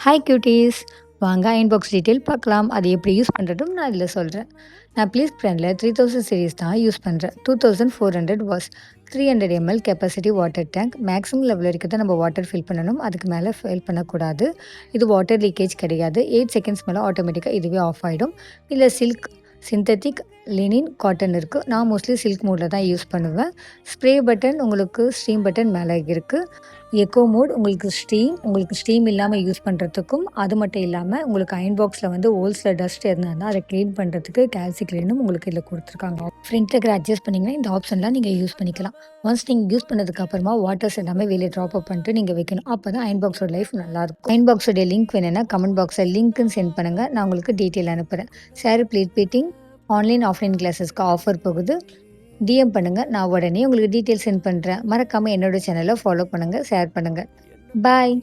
Hi cuties! வாங்க iron box detail பார்க்கலாம். அது எப்படி யூஸ் பண்ணுறதுன்னு நான் இதில சொல்றேன். நான் ப்ளீஸ் பிராண்டில் 3000 சீரிஸ் தான் யூஸ் பண்ணுறேன். 2400 watts, 300 ml capacity water tank. Maximum level வரைக்கும் தான் நம்ம வாட்டர் ஃபில் பண்ணணும். அதுக்கு மேலே ஃபில் பண்ணக்கூடாது. இது வாட்டர் லீக்கேஜ் கிடையாது. 8 செகண்ட்ஸ் மேலே ஆட்டோமேட்டிக்காக இதுவே ஆஃப் ஆகிடும். இல்லை சில்க், சிந்தட்டிக், லினின், காட்டன் இருக்குது. நான் மோஸ்ட்லி சில்க் மோடில் தான் யூஸ் பண்ணுவேன். ஸ்ப்ரே பட்டன் உங்களுக்கு ஸ்டீம் பட்டன் மேலே இருக்குது. எக்கோ மோட் உங்களுக்கு ஸ்டீம் இல்லாமல் யூஸ் பண்ணுறதுக்கும், அது மட்டும் இல்லாமல் உங்களுக்கு அயர்ன் பாக்ஸில் வந்து ஹோல்ஸில் டஸ்ட் இருந்தால் அதை க்ளீன் பண்ணுறதுக்கு கேல்சி க்ளீனும் உங்களுக்கு இதில் கொடுத்துருக்காங்க. ஃப்ரண்ட்டில் இருக்கிற அட்ஜஸ்ட் பண்ணிங்கன்னா இந்த ஆப்ஷன்லாம் நீங்கள் யூஸ் பண்ணிக்கலாம். ஒன்ஸ் நீங்கள் யூஸ் பண்ணதுக்கு அப்புறமா வாட்டர்ஸ் எல்லாமே வெளியே ட்ராப் அப் பண்ணிட்டு நீங்கள் வைக்கணும். அப்போ தான் அயர்ன் பாக்ஸோட லைஃப் நல்லாயிருக்கும். அயர்ன் பாக்ஸோடைய லிங்க் வேணும்னா கமெண்ட் பாக்ஸில் லிங்க்னு சென்ட் பண்ணுங்கள். நான் உங்களுக்கு டீட்டெயில் அனுப்புகிறேன். சாரி பிளேட் பீட்டிங் ஆன்லைன் ஆஃப்லைன் கிளாஸஸ்க்கு ஆஃபர் போகுது. டிஎம் பண்ணுங்கள். நான் உடனே உங்களுக்கு டீட்டெயில் சென்ட் பண்ணுறேன். மறக்காமல் என்னோட சேனலை ஃபாலோ பண்ணுங்கள், ஷேர் பண்ணுங்கள். பாய்.